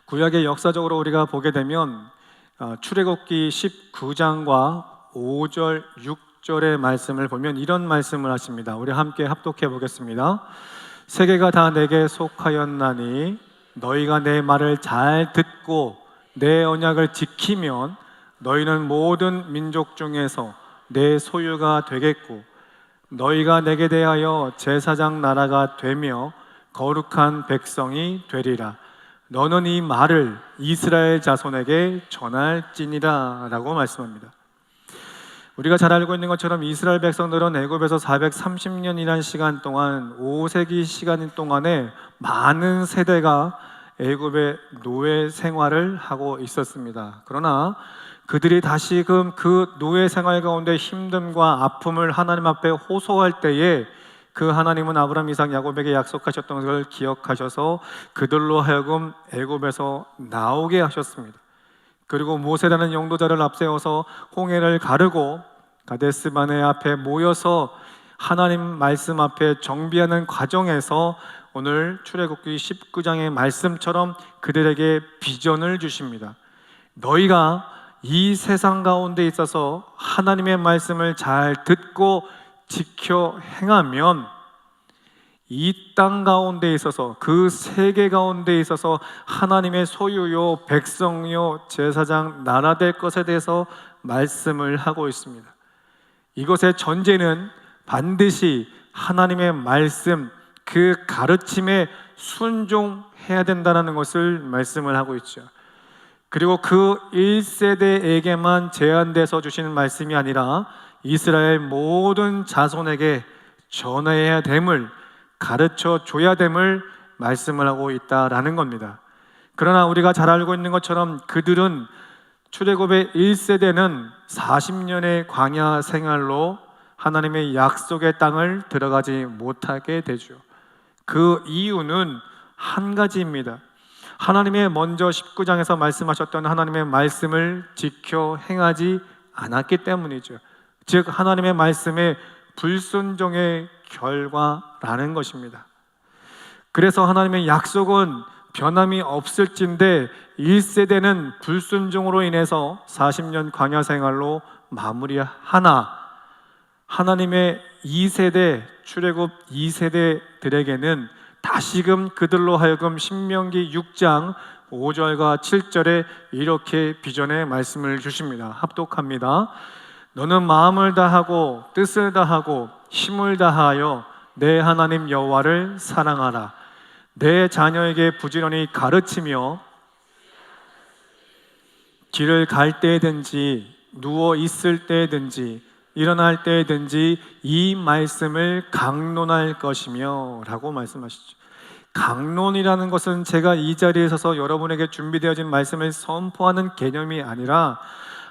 구약의 역사적으로 우리가 보게 되면 출애굽기 19장과 5절, 6절의 말씀을 보면 이런 말씀을 하십니다. 우리 함께 합독해 보겠습니다. 세계가 다 내게 속하였나니 너희가 내 말을 잘 듣고 내 언약을 지키면 너희는 모든 민족 중에서 내 소유가 되겠고 너희가 내게 대하여 제사장 나라가 되며 거룩한 백성이 되리라. 너는 이 말을 이스라엘 자손에게 전할지니라 라고 말씀합니다. 우리가 잘 알고 있는 것처럼 이스라엘 백성들은 애굽에서 430년이라는 시간 동안 5세기 시간 동안에 많은 세대가 애굽의 노예 생활을 하고 있었습니다. 그러나 그들이 다시금 그 노예 생활 가운데 힘듦과 아픔을 하나님 앞에 호소할 때에 그 하나님은 아브라함, 이삭, 야곱에게 약속하셨던 것을 기억하셔서 그들로 하여금 애굽에서 나오게 하셨습니다. 그리고 모세라는 영도자를 앞세워서 홍해를 가르고 가데스 바네 앞에 모여서 하나님 말씀 앞에 정비하는 과정에서 오늘 출애굽기 19장의 말씀처럼 그들에게 비전을 주십니다. 너희가 이 세상 가운데 있어서 하나님의 말씀을 잘 듣고 지켜 행하면 이 땅 가운데 있어서 그 세계 가운데 있어서 하나님의 소유요 백성요 제사장 나라 될 것에 대해서 말씀을 하고 있습니다. 이것의 전제는 반드시 하나님의 말씀 그 가르침에 순종해야 된다는 것을 말씀을 하고 있죠. 그리고 그 1세대에게만 제한돼서 주시는 말씀이 아니라 이스라엘 모든 자손에게 전해야 됨을 가르쳐 줘야 됨을 말씀을 하고 있다라는 겁니다. 그러나 우리가 잘 알고 있는 것처럼 그들은 출애굽의 1세대는 40년의 광야 생활로 하나님의 약속의 땅을 들어가지 못하게 되죠. 그 이유는 한 가지입니다. 하나님의 먼저 19장에서 말씀하셨던 하나님의 말씀을 지켜 행하지 않았기 때문이죠. 즉 하나님의 말씀에 불순종의 결과라는 것입니다. 그래서 하나님의 약속은 변함이 없을진데 1세대는 불순종으로 인해서 40년 광야 생활로 마무리하나 하나님의 2세대 출애굽 2세대들에게는 다시금 그들로 하여금 신명기 6장 5절과 7절에 이렇게 비전의 말씀을 주십니다. 합독합니다. 너는 마음을 다하고 뜻을 다하고 힘을 다하여 내 하나님 여호와를 사랑하라. 내 자녀에게 부지런히 가르치며 길을 갈 때든지 누워 있을 때든지 일어날 때든지 이 말씀을 강론할 것이며 라고 말씀하시죠. 강론이라는 것은 제가 이 자리에 서서 여러분에게 준비되어진 말씀을 선포하는 개념이 아니라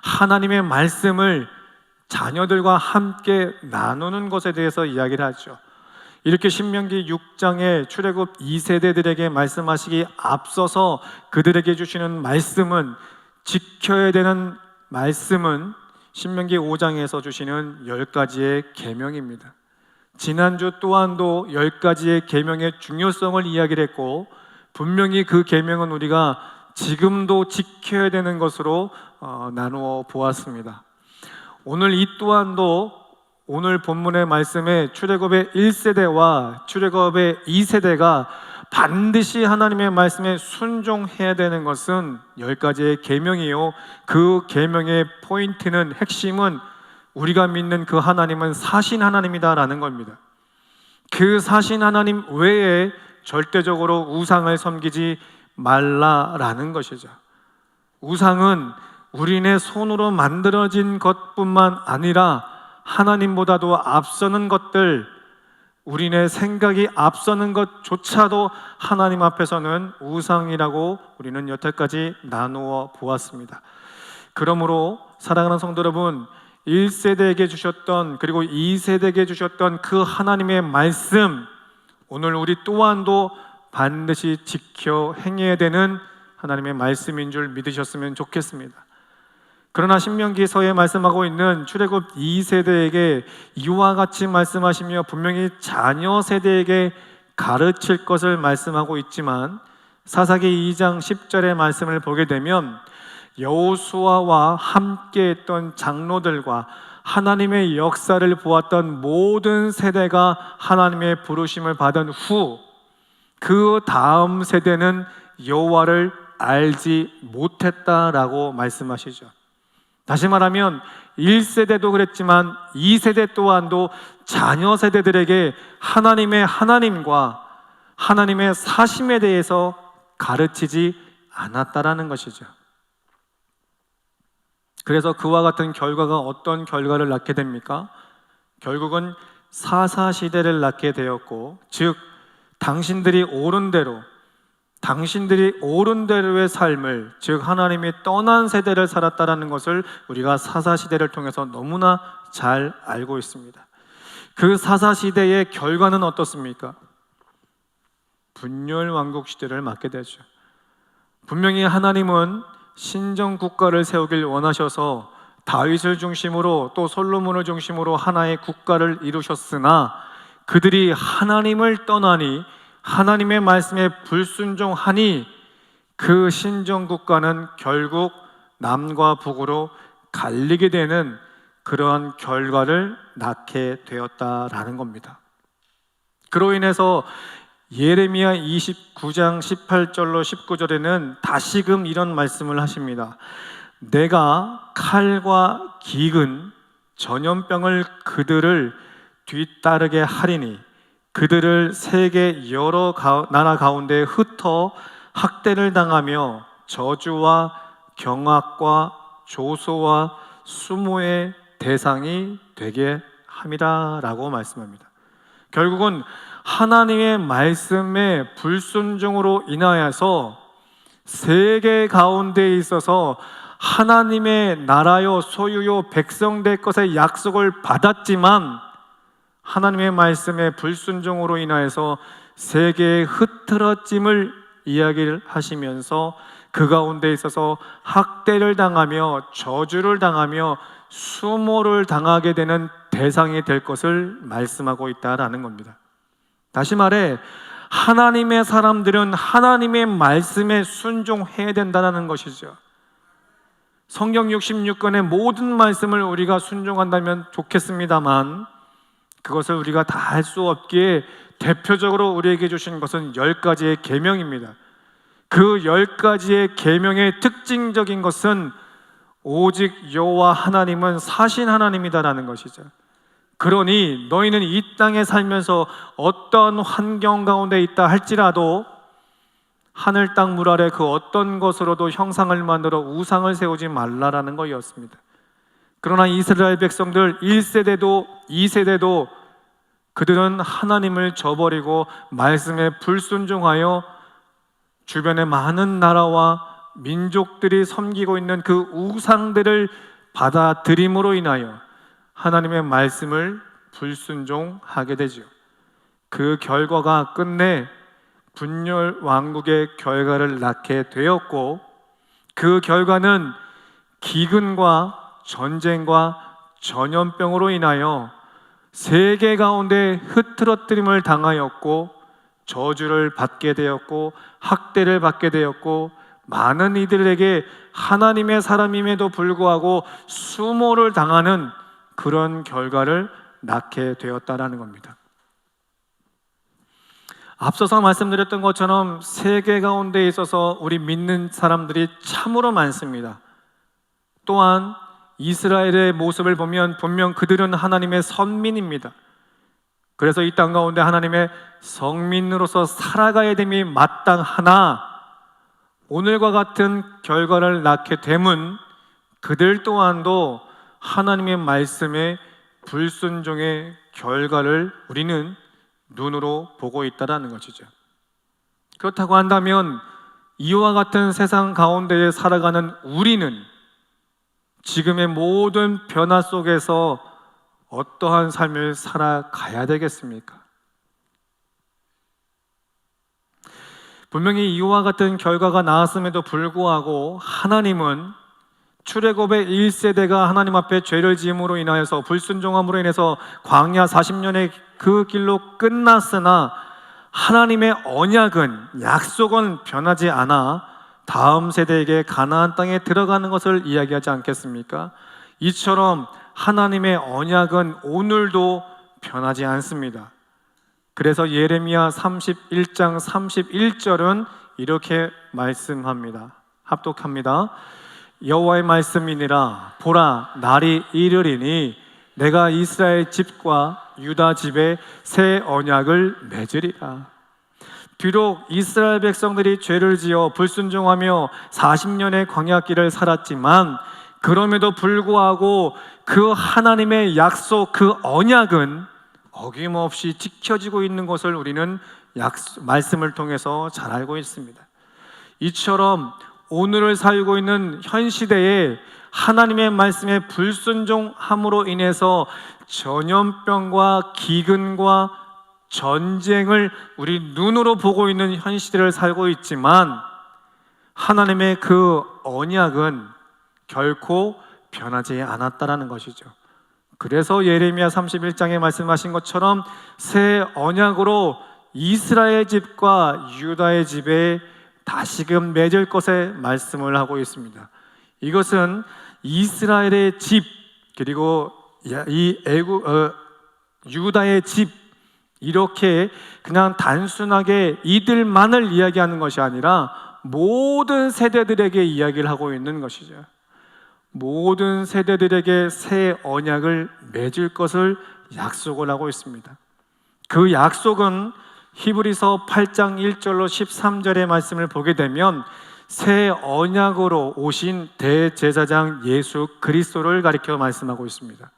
하나님의 말씀을 자녀들과 함께 나누는 것에 대해서 이야기를 하죠. 이렇게 신명기 6장에 출애굽 2세대들에게 말씀하시기 앞서서 그들에게 주시는 말씀은 지켜야 되는 말씀은 신명기 5장에서 주시는 10가지의 계명입니다. 지난주 또한도 10가지의 계명의 중요성을 이야기를 했고 분명히 그 계명은 우리가 지금도 지켜야 되는 것으로 나누어 보았습니다. 오늘 이 또한도 오늘 본문의 말씀에 출애굽의 1세대와 출애굽의 2세대가 반드시 하나님의 말씀에 순종해야 되는 것은 10가지의 계명이요 그 계명의 포인트는 핵심은 우리가 믿는 그 하나님은 사신 하나님이다라는 겁니다. 그 사신 하나님 외에 절대적으로 우상을 섬기지 말라라는 것이죠. 우상은 우리네 손으로 만들어진 것뿐만 아니라 하나님보다도 앞서는 것들, 우리네 생각이 앞서는 것조차도 하나님 앞에서는 우상이라고 우리는 여태까지 나누어 보았습니다. 그러므로 사랑하는 성도 여러분, 1세대에게 주셨던 그리고 2세대에게 주셨던 그 하나님의 말씀, 오늘 우리 또한도 반드시 지켜 행해야 되는 하나님의 말씀인 줄 믿으셨으면 좋겠습니다. 그러나 신명기서에 말씀하고 있는 출애굽 2세대에게 이와 같이 말씀하시며 분명히 자녀 세대에게 가르칠 것을 말씀하고 있지만 사사기 2장 10절의 말씀을 보게 되면 여호수아와 함께했던 장로들과 하나님의 역사를 보았던 모든 세대가 하나님의 부르심을 받은 후 그 다음 세대는 여호와를 알지 못했다라고 말씀하시죠. 다시 말하면 1세대도 그랬지만 2세대 또한도 자녀 세대들에게 하나님과 하나님의 사심에 대해서 가르치지 않았다라는 것이죠. 그래서 그와 같은 결과가 어떤 결과를 낳게 됩니까? 결국은 사사시대를 낳게 되었고, 즉 당신들이 옳은 대로의 삶을, 즉 하나님이 떠난 세대를 살았다라는 것을 우리가 사사시대를 통해서 너무나 잘 알고 있습니다. 그 사사시대의 결과는 어떻습니까? 분열왕국 시대를 맞게 되죠. 분명히 하나님은 신정국가를 세우길 원하셔서 다윗을 중심으로 또 솔로몬을 중심으로 하나의 국가를 이루셨으나 그들이 하나님을 떠나니, 하나님의 말씀에 불순종하니 그 신정국가는 결국 남과 북으로 갈리게 되는 그러한 결과를 낳게 되었다라는 겁니다. 그로 인해서 예레미야 29장 18절로 19절에는 다시금 이런 말씀을 하십니다. 내가 칼과 기근, 전염병을 그들을 뒤따르게 하리니 그들을 세계 여러 나라 가운데 흩어 학대를 당하며 저주와 경악과 조소와 수모의 대상이 되게 함이라 라고 말씀합니다. 결국은 하나님의 말씀에 불순종으로 인하여서 세계 가운데 있어서 하나님의 나라요 소유요 백성 될 것의 약속을 받았지만 하나님의 말씀에 불순종으로 인하여서 세계의 흐트러짐을 이야기를 하시면서 그 가운데 있어서 학대를 당하며 저주를 당하며 수모를 당하게 되는 대상이 될 것을 말씀하고 있다라는 겁니다. 다시 말해 하나님의 사람들은 하나님의 말씀에 순종해야 된다는 것이죠. 성경 66권의 모든 말씀을 우리가 순종한다면 좋겠습니다만 그것을 우리가 다 할 수 없기에 대표적으로 우리에게 주신 것은 10가지의 계명입니다. 그 10가지의 계명의 특징적인 것은 오직 여호와 하나님은 사신 하나님이다라는 것이죠. 그러니 너희는 이 땅에 살면서 어떤 환경 가운데 있다 할지라도 하늘 땅 물 아래 그 어떤 것으로도 형상을 만들어 우상을 세우지 말라라는 것이었습니다. 그러나 이스라엘 백성들 1세대도 2세대도 그들은 하나님을 저버리고 말씀에 불순종하여 주변의 많은 나라와 민족들이 섬기고 있는 그 우상들을 받아들임으로 인하여 하나님의 말씀을 불순종하게 되죠. 그 결과가 끝내 분열 왕국의 결과를 낳게 되었고, 그 결과는 기근과 전쟁과 전염병으로 인하여 세계 가운데 흐트러뜨림을 당하였고 저주를 받게 되었고 학대를 받게 되었고 많은 이들에게 하나님의 사람임에도 불구하고 수모를 당하는 그런 결과를 낳게 되었다라는 겁니다. 앞서서 말씀드렸던 것처럼 세계 가운데 있어서 우리 믿는 사람들이 참으로 많습니다. 또한 이스라엘의 모습을 보면 분명 그들은 하나님의 선민입니다. 그래서 이 땅 가운데 하나님의 성민으로서 살아가야 됨이 마땅하나 오늘과 같은 결과를 낳게 됨은 그들 또한도 하나님의 말씀에 불순종의 결과를 우리는 눈으로 보고 있다는 것이죠. 그렇다고 한다면 이와 같은 세상 가운데에 살아가는 우리는 지금의 모든 변화 속에서 어떠한 삶을 살아가야 되겠습니까? 분명히 이와 같은 결과가 나왔음에도 불구하고 하나님은 출애굽의 1세대가 하나님 앞에 죄를 지음으로 인하여서 불순종함으로 인해서 광야 40년의 그 길로 끝났으나 하나님의 언약은, 약속은 변하지 않아 다음 세대에게 가나안 땅에 들어가는 것을 이야기하지 않겠습니까? 이처럼 하나님의 언약은 오늘도 변하지 않습니다. 그래서 예레미야 31장 31절은 이렇게 말씀합니다. 합독합니다. 여호와의 말씀이니라. 보라, 날이 이르리니 내가 이스라엘 집과 유다 집에 새 언약을 맺으리라. 비록 이스라엘 백성들이 죄를 지어 불순종하며 40년의 광야길을 살았지만 그럼에도 불구하고 그 하나님의 약속, 그 언약은 어김없이 지켜지고 있는 것을 우리는 말씀을 통해서 잘 알고 있습니다. 이처럼 오늘을 살고 있는 현 시대에 하나님의 말씀에 불순종함으로 인해서 전염병과 기근과 전쟁을 우리 눈으로 보고 있는 현 시대를 살고 있지만 하나님의 그 언약은 결코 변하지 않았다라는 것이죠. 그래서 예레미야 31장에 말씀하신 것처럼 새 언약으로 이스라엘 집과 유다의 집에 다시금 맺을 것에 말씀을 하고 있습니다. 이것은 이스라엘의 집 그리고 유다의 집 이렇게 그냥 단순하게 이들만을 이야기하는 것이 아니라 모든 세대들에게 이야기를 하고 있는 것이죠. 모든 세대들에게 새 언약을 맺을 것을 약속을 하고 있습니다. 그 약속은 히브리서 8장 1절로 13절의 말씀을 보게 되면 새 언약으로 오신 대제사장 예수 그리스도를 가리켜 말씀하고 있습니다.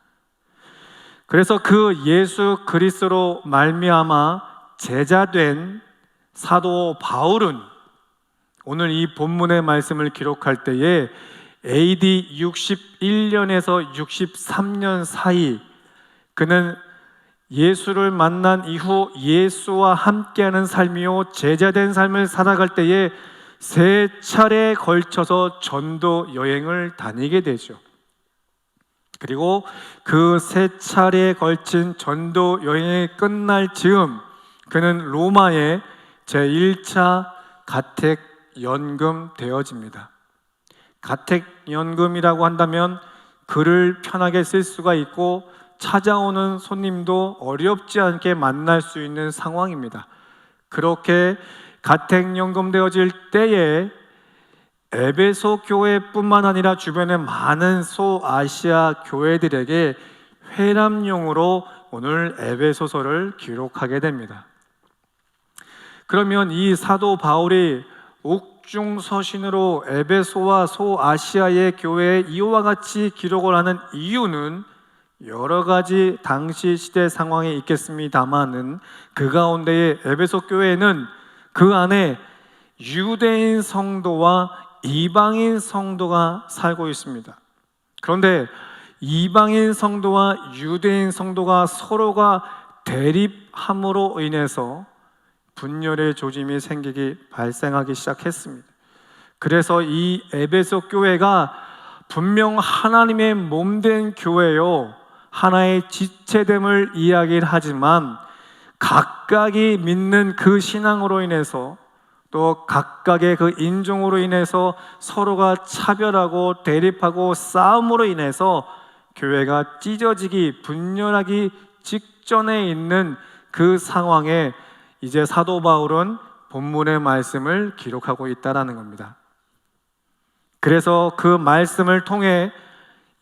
그래서 그 예수 그리스도로 말미암아 제자된 사도 바울은 오늘 이 본문의 말씀을 기록할 때에 AD 61년에서 63년 사이 그는 예수를 만난 이후 예수와 함께하는 삶이요 제자된 삶을 살아갈 때에 3차례에 걸쳐서 전도 여행을 다니게 되죠. 그리고 그 3차례에 걸친 전도 여행이 끝날 즈음 그는 로마에 제1차 가택연금 되어집니다. 가택연금이라고 한다면 글을 편하게 쓸 수가 있고 찾아오는 손님도 어렵지 않게 만날 수 있는 상황입니다. 그렇게 가택연금 되어질 때에 에베소 교회뿐만 아니라 주변의 많은 소아시아 교회들에게 회람용으로 오늘 에베소서를 기록하게 됩니다. 그러면 이 사도 바울이 옥중서신으로 에베소와 소아시아의 교회에 이와 같이 기록을 하는 이유는 여러 가지 당시 시대 상황에 있겠습니다만은 그 가운데에 에베소 교회는 그 안에 유대인 성도와 이방인 성도가 살고 있습니다. 그런데 이방인 성도와 유대인 성도가 서로가 대립함으로 인해서 분열의 조짐이 발생하기 시작했습니다. 그래서 이 에베소 교회가 분명 하나님의 몸된 교회요 하나의 지체됨을 이야기를 하지만 각각이 믿는 그 신앙으로 인해서 또 각각의 그 인종으로 인해서 서로가 차별하고 대립하고 싸움으로 인해서 교회가 찢어지기 분열하기 직전에 있는 그 상황에 이제 사도 바울은 본문의 말씀을 기록하고 있다라는 겁니다. 그래서 그 말씀을 통해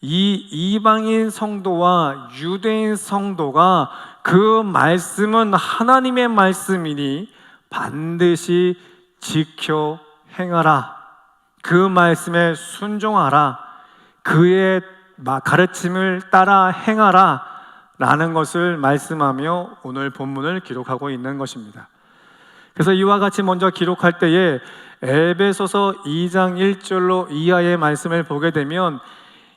이 이방인 성도와 유대인 성도가 그 말씀은 하나님의 말씀이니 반드시 지켜 행하라. 그 말씀에 순종하라. 그의 가르침을 따라 행하라. 라는 것을 말씀하며 오늘 본문을 기록하고 있는 것입니다. 그래서 이와 같이 먼저 기록할 때에 에베소서 2장 1절로 이하의 말씀을 보게 되면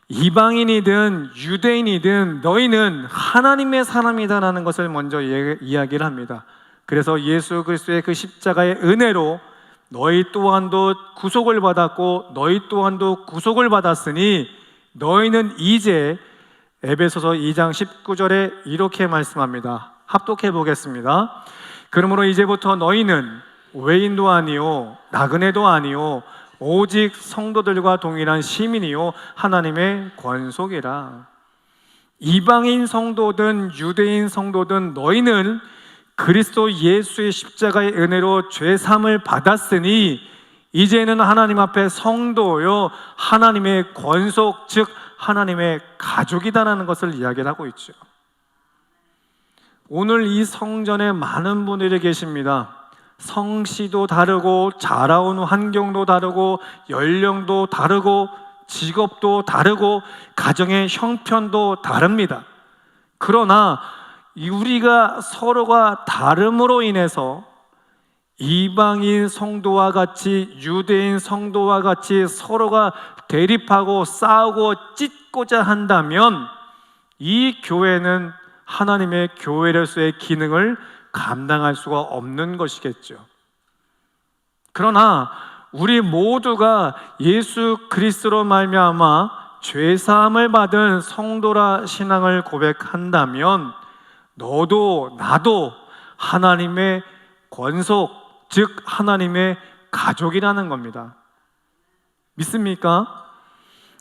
이방인이든 유대인이든 너희는 하나님의 사람이다라는 것을 먼저 이야기를 합니다. 그래서 예수 그리스도의 그 십자가의 은혜로 너희 또한도 구속을 받았고 너희 또한도 구속을 받았으니 너희는 이제 에베소서 2장 19절에 이렇게 말씀합니다. 합독해 보겠습니다. 그러므로 이제부터 너희는 외인도 아니요 나그네도 아니요 오직 성도들과 동일한 시민이요 하나님의 권속이라. 이방인 성도든 유대인 성도든 너희는 그리스도 예수의 십자가의 은혜로 죄사함을 받았으니 이제는 하나님 앞에 성도요 하나님의 권속, 즉 하나님의 가족이다라는 것을 이야기를 하고 있죠. 오늘 이 성전에 많은 분들이 계십니다. 성씨도 다르고 자라온 환경도 다르고 연령도 다르고 직업도 다르고 가정의 형편도 다릅니다. 그러나 우리가 서로가 다름으로 인해서 이방인 성도와 같이 유대인 성도와 같이 서로가 대립하고 싸우고 찢고자 한다면 이 교회는 하나님의 교회로서의 기능을 감당할 수가 없는 것이겠죠. 그러나 우리 모두가 예수 그리스도로 말미암아 죄사함을 받은 성도라 신앙을 고백한다면 너도 나도 하나님의 권속, 즉 하나님의 가족이라는 겁니다. 믿습니까?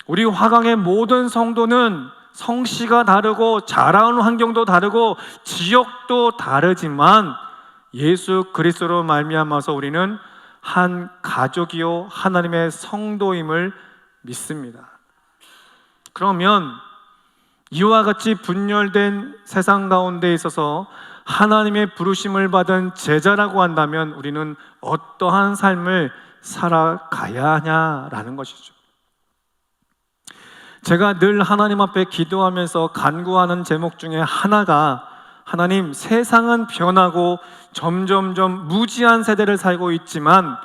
우리 화강의 모든 성도는 성씨가 다르고 자라온 환경도 다르고 지역도 다르지만 예수 그리스도로 말미암아서 우리는 한 가족이요 하나님의 성도임을 믿습니다. 그러면 이와 같이 분열된 세상 가운데 있어서 하나님의 부르심을 받은 제자라고 한다면 우리는 어떠한 삶을 살아가야 하냐라는 것이죠. 제가 늘 하나님 앞에 기도하면서 간구하는 제목 중에 하나가 하나님, 세상은 변하고 점점점 무지한 세대를 살고 있지만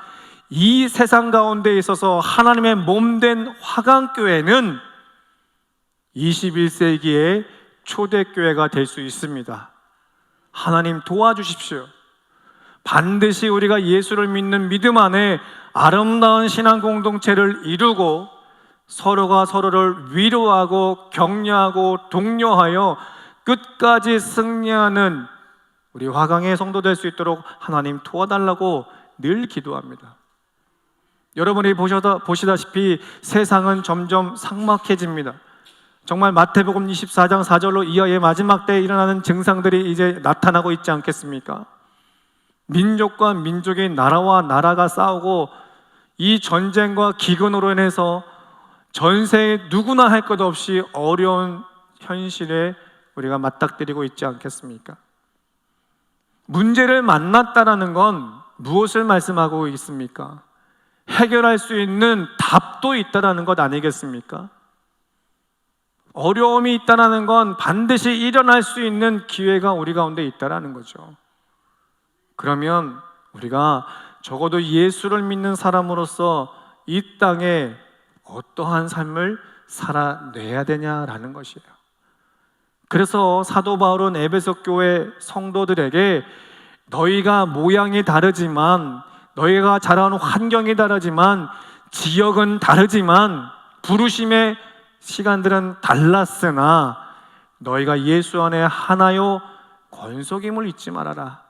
이 세상 가운데 있어서 하나님의 몸된 화강교회는 21세기의 초대교회가 될 수 있습니다. 하나님 도와주십시오. 반드시 우리가 예수를 믿는 믿음 안에 아름다운 신앙 공동체를 이루고 서로가 서로를 위로하고 격려하고 독려하여 끝까지 승리하는 우리 화강의 성도 될 수 있도록 하나님 도와달라고 늘 기도합니다. 여러분이 보시다시피 세상은 점점 삭막해집니다. 정말 마태복음 24장 4절로 이하의 마지막 때에 일어나는 증상들이 이제 나타나고 있지 않겠습니까? 민족과 민족이 나라와 나라가 싸우고 이 전쟁과 기근으로 인해서 전 세계 누구나 할 것 없이 어려운 현실에 우리가 맞닥뜨리고 있지 않겠습니까? 문제를 만났다라는 건 무엇을 말씀하고 있습니까? 해결할 수 있는 답도 있다라는 것 아니겠습니까? 어려움이 있다라는 건 반드시 일어날 수 있는 기회가 우리 가운데 있다라는 거죠. 그러면 우리가 적어도 예수를 믿는 사람으로서 이 땅에 어떠한 삶을 살아내야 되냐라는 것이에요. 그래서 사도 바울은 에베소 교회 성도들에게 너희가 모양이 다르지만, 너희가 자라는 환경이 다르지만, 지역은 다르지만, 부르심의 시간들은 달랐으나 너희가 예수 안에 하나요 권속임을 잊지 말아라.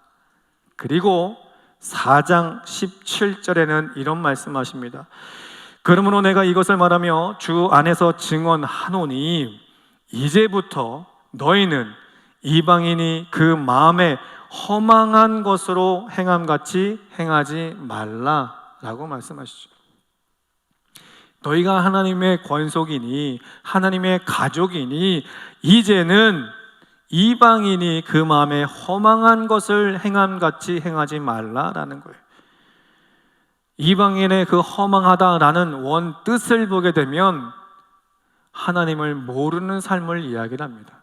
그리고 4장 17절에는 이런 말씀하십니다. 그러므로 내가 이것을 말하며 주 안에서 증언하노니 이제부터 너희는 이방인이 그 마음에 허망한 것으로 행함같이 행하지 말라라고 말씀하시죠. 너희가 하나님의 권속이니 하나님의 가족이니 이제는 이방인이 그 마음에 허망한 것을 행함같이 행하지 말라라는 거예요. 이방인의 그 허망하다라는 원 뜻을 보게 되면 하나님을 모르는 삶을 이야기를 합니다.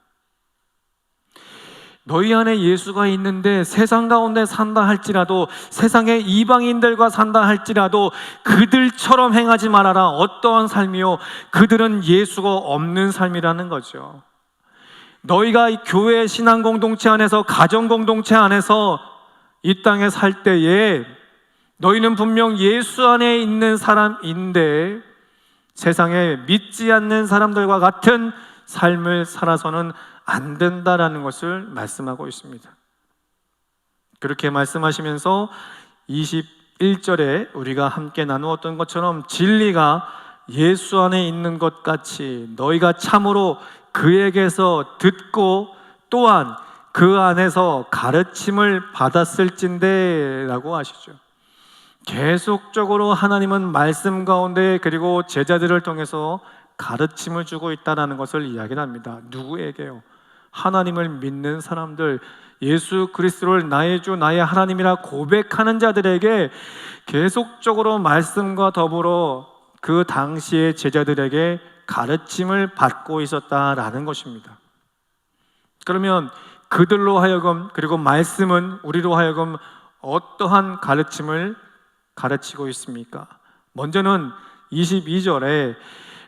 너희 안에 예수가 있는데 세상 가운데 산다 할지라도, 세상의 이방인들과 산다 할지라도 그들처럼 행하지 말아라. 어떠한 삶이요? 그들은 예수가 없는 삶이라는 거죠. 너희가 이 교회 신앙 공동체 안에서, 가정 공동체 안에서 이 땅에 살 때에 너희는 분명 예수 안에 있는 사람인데 세상에 믿지 않는 사람들과 같은 삶을 살아서는 안 된다라는 것을 말씀하고 있습니다. 그렇게 말씀하시면서 21절에 우리가 함께 나누었던 것처럼 진리가 예수 안에 있는 것 같이 너희가 참으로 그에게서 듣고 또한 그 안에서 가르침을 받았을진데 라고 하시죠. 계속적으로 하나님은 말씀 가운데 그리고 제자들을 통해서 가르침을 주고 있다는 것을 이야기를 합니다. 누구에게요? 하나님을 믿는 사람들, 예수 그리스도를 나의 주 나의 하나님이라 고백하는 자들에게 계속적으로 말씀과 더불어 그 당시의 제자들에게 가르침을 받고 있었다라는 것입니다. 그러면 그들로 하여금, 그리고 말씀은 우리로 하여금 어떠한 가르침을 가르치고 있습니까? 먼저는 22절에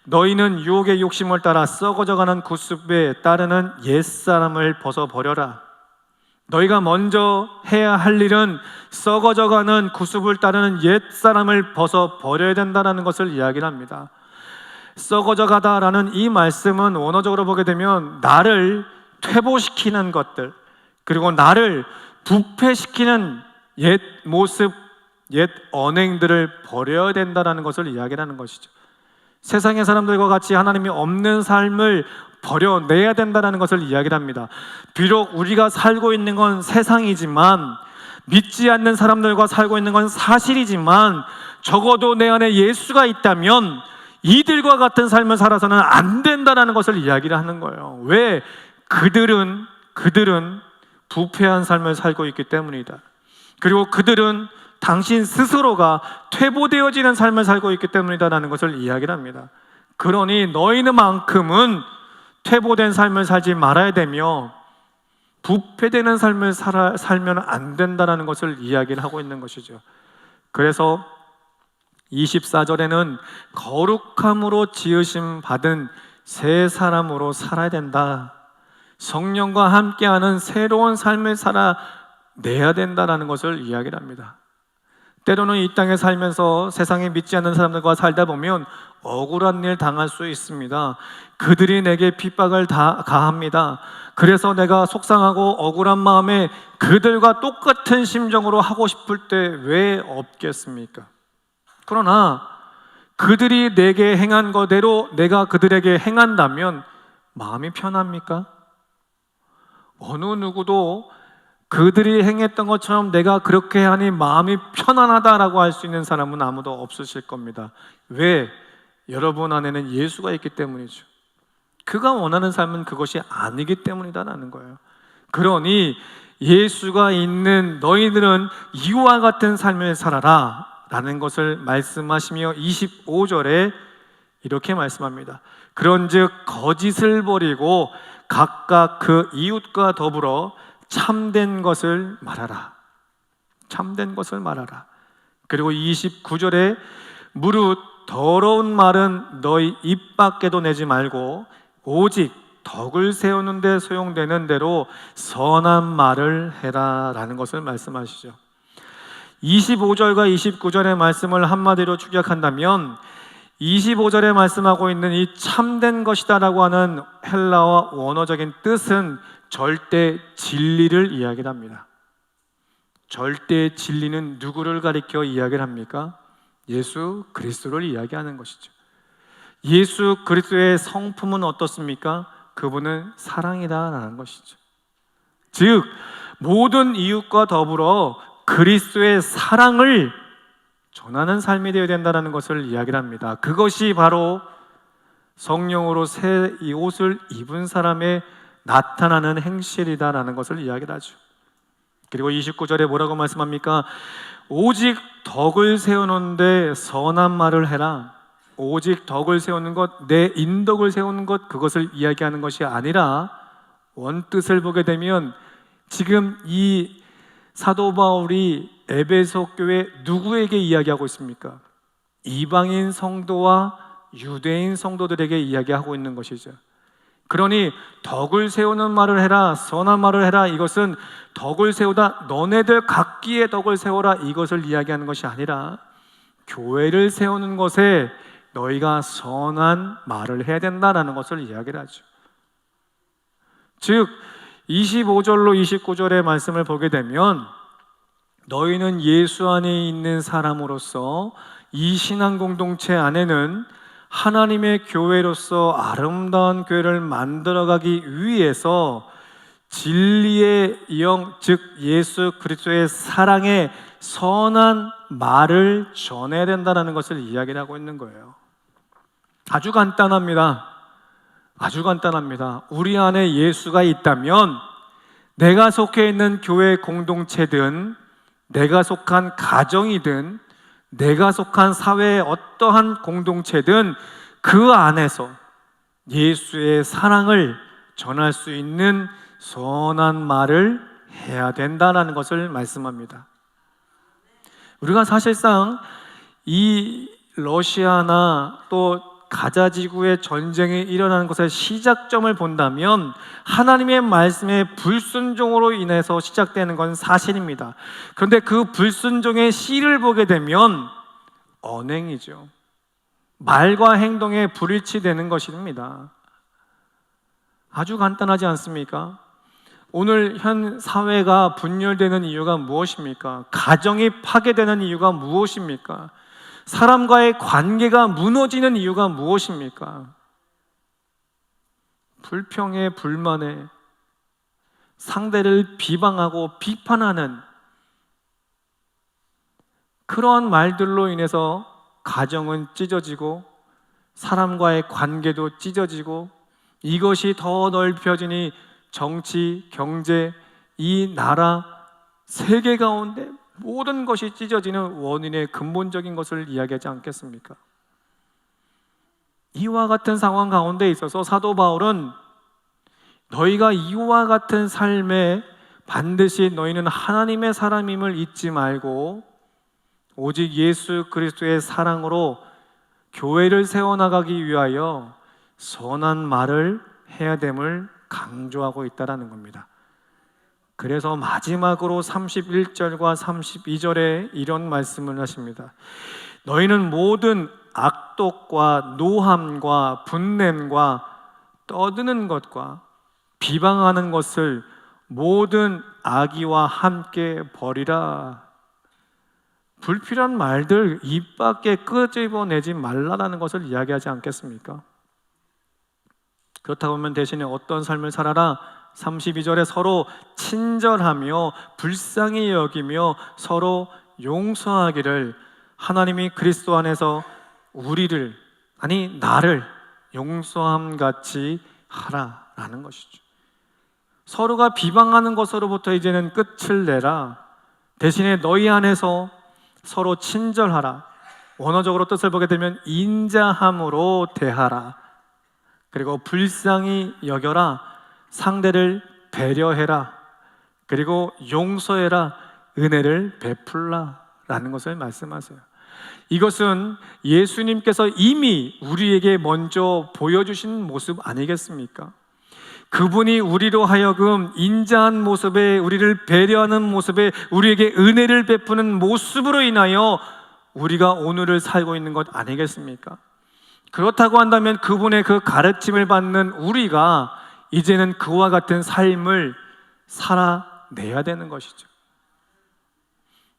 너희는 유혹의 욕심을 따라 썩어져가는 구습에 따르는 옛사람을 벗어버려라. 너희가 먼저 해야 할 일은 썩어져가는 구습을 따르는 옛사람을 벗어버려야 된다는 것을 이야기를 합니다. 썩어져가다라는 이 말씀은 원어적으로 보게 되면 나를 퇴보시키는 것들, 그리고 나를 부패시키는 옛 모습, 옛 언행들을 버려야 된다는 것을 이야기를 하는 것이죠. 세상의 사람들과 같이 하나님이 없는 삶을 버려내야 된다는 것을 이야기를 합니다. 비록 우리가 살고 있는 건 세상이지만, 믿지 않는 사람들과 살고 있는 건 사실이지만, 적어도 내 안에 예수가 있다면 이들과 같은 삶을 살아서는 안 된다는 것을 이야기를 하는 거예요. 왜? 그들은 부패한 삶을 살고 있기 때문이다. 그리고 그들은 당신 스스로가 퇴보되어지는 삶을 살고 있기 때문이다라는 것을 이야기를 합니다. 그러니 너희는만큼은 퇴보된 삶을 살지 말아야 되며 부패되는 삶을 살면 안 된다는 것을 이야기를 하고 있는 것이죠. 그래서 24절에는 거룩함으로 지으심 받은 새 사람으로 살아야 된다. 성령과 함께하는 새로운 삶을 살아내야 된다는 것을 이야기를 합니다. 때로는 이 땅에 살면서 세상에 믿지 않는 사람들과 살다 보면 억울한 일 당할 수 있습니다. 그들이 내게 핍박을 가합니다. 그래서 내가 속상하고 억울한 마음에 그들과 똑같은 심정으로 하고 싶을 때 왜 없겠습니까? 그러나 그들이 내게 행한 거대로 내가 그들에게 행한다면 마음이 편합니까? 어느 누구도 그들이 행했던 것처럼 내가 그렇게 하니 마음이 편안하다라고 할 수 있는 사람은 아무도 없으실 겁니다. 왜? 여러분 안에는 예수가 있기 때문이죠. 그가 원하는 삶은 그것이 아니기 때문이다라는 거예요. 그러니 예수가 있는 너희들은 이와 같은 삶을 살아라 라는 것을 말씀하시며 25절에 이렇게 말씀합니다. 그런즉 거짓을 버리고 각각 그 이웃과 더불어 참된 것을 말하라. 참된 것을 말하라. 그리고 29절에 무릇 더러운 말은 너희 입 밖에도 내지 말고 오직 덕을 세우는 데 소용되는 대로 선한 말을 해라 라는 것을 말씀하시죠. 25절과 29절의 말씀을 한마디로 축약한다면 25절에 말씀하고 있는 이 참된 것이다라고 하는 헬라어 원어적인 뜻은 절대 진리를 이야기를 합니다. 절대 진리는 누구를 가리켜 이야기를 합니까? 예수 그리스도를 이야기하는 것이죠. 예수 그리스도의 성품은 어떻습니까? 그분은 사랑이다라는 것이죠. 즉 모든 이웃과 더불어 그리스도의 사랑을 전하는 삶이 되어야 된다는 것을 이야기를 합니다. 그것이 바로 성령으로 새 옷을 입은 사람의 나타나는 행실이다라는 것을 이야기를 하죠. 그리고 29절에 뭐라고 말씀합니까? 오직 덕을 세우는데 선한 말을 해라. 오직 덕을 세우는 것, 내 인덕을 세우는 것, 그것을 이야기하는 것이 아니라 원뜻을 보게 되면 지금 이 사도 바울이 에베소 교회 누구에게 이야기하고 있습니까? 이방인 성도와 유대인 성도들에게 이야기하고 있는 것이죠. 그러니 덕을 세우는 말을 해라, 선한 말을 해라, 이것은 덕을 세우다 너네들 각기의 덕을 세워라 이것을 이야기하는 것이 아니라 교회를 세우는 것에 너희가 선한 말을 해야 된다라는 것을 이야기를 하죠. 즉 25절로 29절의 말씀을 보게 되면 너희는 예수 안에 있는 사람으로서 이 신앙 공동체 안에는 하나님의 교회로서 아름다운 교회를 만들어가기 위해서 진리의 영, 즉 예수 그리스도의 사랑의 선한 말을 전해야 된다는 것을 이야기를 하고 있는 거예요. 아주 간단합니다. 아주 간단합니다. 우리 안에 예수가 있다면 내가 속해 있는 교회 공동체든 내가 속한 가정이든 내가 속한 사회의 어떠한 공동체든 그 안에서 예수의 사랑을 전할 수 있는 선한 말을 해야 된다는 것을 말씀합니다. 우리가 사실상 이 러시아나 또 가자 지구의 전쟁이 일어나는 것의 시작점을 본다면 하나님의 말씀의 불순종으로 인해서 시작되는 건 사실입니다. 그런데 그 불순종의 씨를 보게 되면 언행이죠. 말과 행동에 불일치되는 것입니다. 아주 간단하지 않습니까? 오늘 현 사회가 분열되는 이유가 무엇입니까? 가정이 파괴되는 이유가 무엇입니까? 사람과의 관계가 무너지는 이유가 무엇입니까? 불평에 불만에 상대를 비방하고 비판하는 그러한 말들로 인해서 가정은 찢어지고 사람과의 관계도 찢어지고 이것이 더 넓혀지니 정치, 경제, 이 나라, 세계 가운데 모든 것이 찢어지는 원인의 근본적인 것을 이야기하지 않겠습니까? 이와 같은 상황 가운데 있어서 사도 바울은 너희가 이와 같은 삶에 반드시 너희는 하나님의 사람임을 잊지 말고 오직 예수 그리스도의 사랑으로 교회를 세워나가기 위하여 선한 말을 해야 됨을 강조하고 있다는 겁니다. 그래서 마지막으로 31절과 32절에 이런 말씀을 하십니다. 너희는 모든 악독과 노함과 분냄과 떠드는 것과 비방하는 것을 모든 악의와 함께 버리라. 불필요한 말들 입 밖에 끄집어내지 말라라는 것을 이야기하지 않겠습니까? 그렇다고 하면 대신에 어떤 삶을 살아라? 32절에 서로 친절하며 불쌍히 여기며 서로 용서하기를 하나님이 그리스도 안에서 우리를, 아니 나를 용서함 같이 하라라는 것이죠. 서로가 비방하는 것으로부터 이제는 끝을 내라. 대신에 너희 안에서 서로 친절하라. 원어적으로 뜻을 보게 되면 인자함으로 대하라. 그리고 불쌍히 여겨라. 상대를 배려해라. 그리고 용서해라. 은혜를 베풀라 라는 것을 말씀하세요. 이것은 예수님께서 이미 우리에게 먼저 보여주신 모습 아니겠습니까? 그분이 우리로 하여금 인자한 모습에, 우리를 배려하는 모습에, 우리에게 은혜를 베푸는 모습으로 인하여 우리가 오늘을 살고 있는 것 아니겠습니까? 그렇다고 한다면 그분의 그 가르침을 받는 우리가 이제는 그와 같은 삶을 살아내야 되는 것이죠.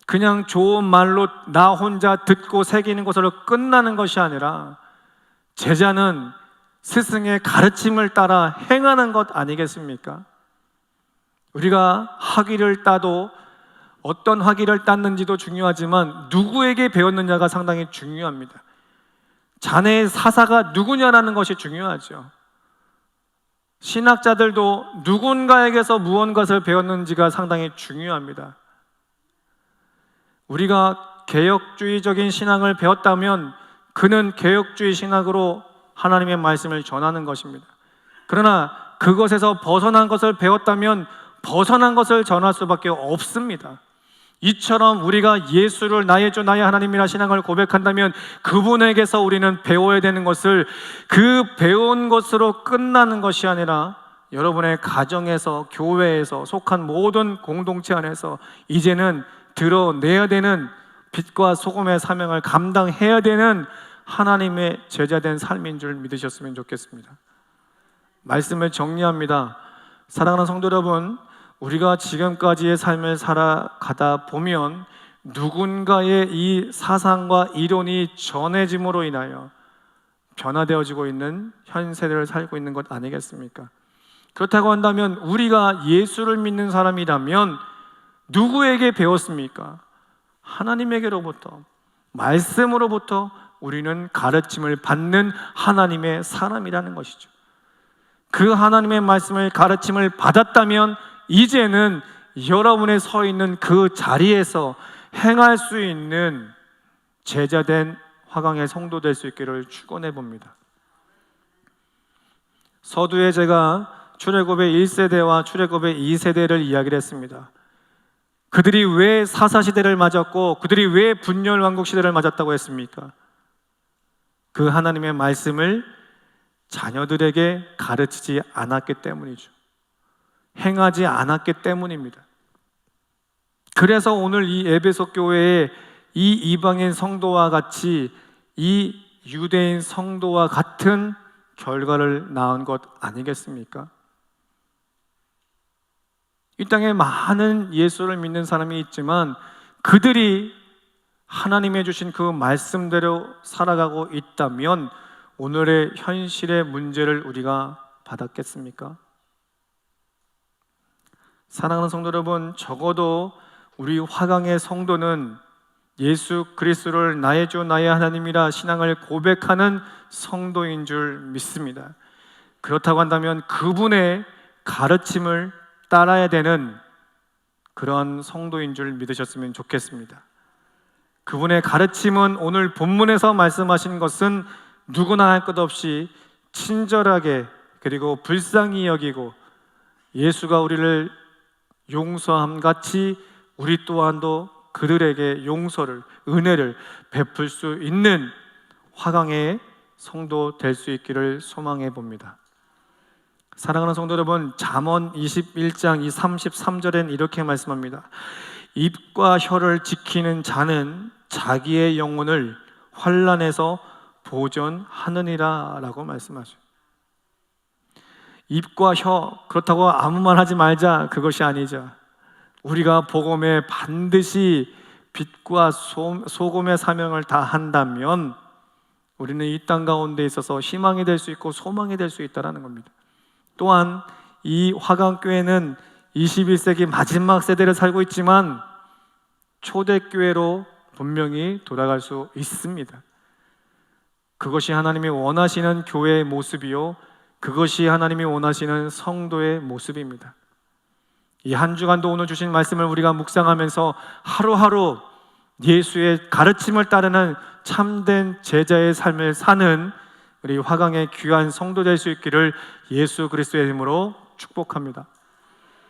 그냥 좋은 말로 나 혼자 듣고 새기는 것으로 끝나는 것이 아니라 제자는 스승의 가르침을 따라 행하는 것 아니겠습니까? 우리가 학위를 따도 어떤 학위를 땄는지도 중요하지만 누구에게 배웠느냐가 상당히 중요합니다. 자네의 사사가 누구냐라는 것이 중요하죠. 신학자들도 누군가에게서 무언가를 배웠는지가 상당히 중요합니다. 우리가 개혁주의적인 신앙을 배웠다면 그는 개혁주의 신학으로 하나님의 말씀을 전하는 것입니다. 그러나 그것에서 벗어난 것을 배웠다면 벗어난 것을 전할 수밖에 없습니다. 이처럼 우리가 예수를 나의 주 나의 하나님이라 신앙을 고백한다면 그분에게서 우리는 배워야 되는 것을 그 배운 것으로 끝나는 것이 아니라 여러분의 가정에서, 교회에서, 속한 모든 공동체 안에서 이제는 드러내야 되는 빛과 소금의 사명을 감당해야 되는 하나님의 제자된 삶인 줄 믿으셨으면 좋겠습니다. 말씀을 정리합니다. 사랑하는 성도 여러분, 우리가 지금까지의 삶을 살아가다 보면 누군가의 이 사상과 이론이 전해짐으로 인하여 변화되어지고 있는 현 세대를 살고 있는 것 아니겠습니까? 그렇다고 한다면 우리가 예수를 믿는 사람이라면 누구에게 배웠습니까? 하나님에게로부터, 말씀으로부터 우리는 가르침을 받는 하나님의 사람이라는 것이죠. 그 하나님의 말씀을 가르침을 받았다면 이제는 여러분의 서 있는 그 자리에서 행할 수 있는 제자된 화강의 성도 될 수 있기를 축원해 봅니다. 서두에 제가 출애굽의 1세대와 출애굽의 2세대를 이야기를 했습니다. 그들이 왜 사사시대를 맞았고 그들이 왜 분열왕국 시대를 맞았다고 했습니까? 그 하나님의 말씀을 자녀들에게 가르치지 않았기 때문이죠. 행하지 않았기 때문입니다. 그래서 오늘 이 에베소 교회에 이 이방인 성도와 같이 이 유대인 성도와 같은 결과를 낳은 것 아니겠습니까? 이 땅에 많은 예수를 믿는 사람이 있지만 그들이 하나님의 주신 그 말씀대로 살아가고 있다면 오늘의 현실의 문제를 우리가 받았겠습니까? 사랑하는 성도 여러분, 적어도 우리 화강의 성도는 예수 그리스도를 나의 주 나의 하나님이라 신앙을 고백하는 성도인 줄 믿습니다. 그렇다고 한다면 그분의 가르침을 따라야 되는 그런 성도인 줄 믿으셨으면 좋겠습니다. 그분의 가르침은 오늘 본문에서 말씀하신 것은 누구나 할 것 없이 친절하게 그리고 불쌍히 여기고 예수가 우리를 용서함 같이 우리 또한도 그들에게 용서를, 은혜를 베풀 수 있는 화강의 성도 될 수 있기를 소망해 봅니다. 사랑하는 성도 여러분, 잠언 21장 33절엔 이렇게 말씀합니다. 입과 혀를 지키는 자는 자기의 영혼을 환난에서 보존하느니라 라고 말씀하죠. 입과 혀, 그렇다고 아무 말 하지 말자, 그것이 아니죠. 우리가 복음에 반드시 빛과 소금의 사명을 다한다면 우리는 이 땅 가운데 있어서 희망이 될 수 있고 소망이 될 수 있다는 겁니다. 또한 이 화강교회는 21세기 마지막 세대를 살고 있지만 초대교회로 분명히 돌아갈 수 있습니다. 그것이 하나님이 원하시는 교회의 모습이요, 그것이 하나님이 원하시는 성도의 모습입니다. 이 한 주간도 오늘 주신 말씀을 우리가 묵상하면서 하루하루 예수의 가르침을 따르는 참된 제자의 삶을 사는 우리 화강의 귀한 성도 될 수 있기를 예수 그리스도의 이름으로 축복합니다.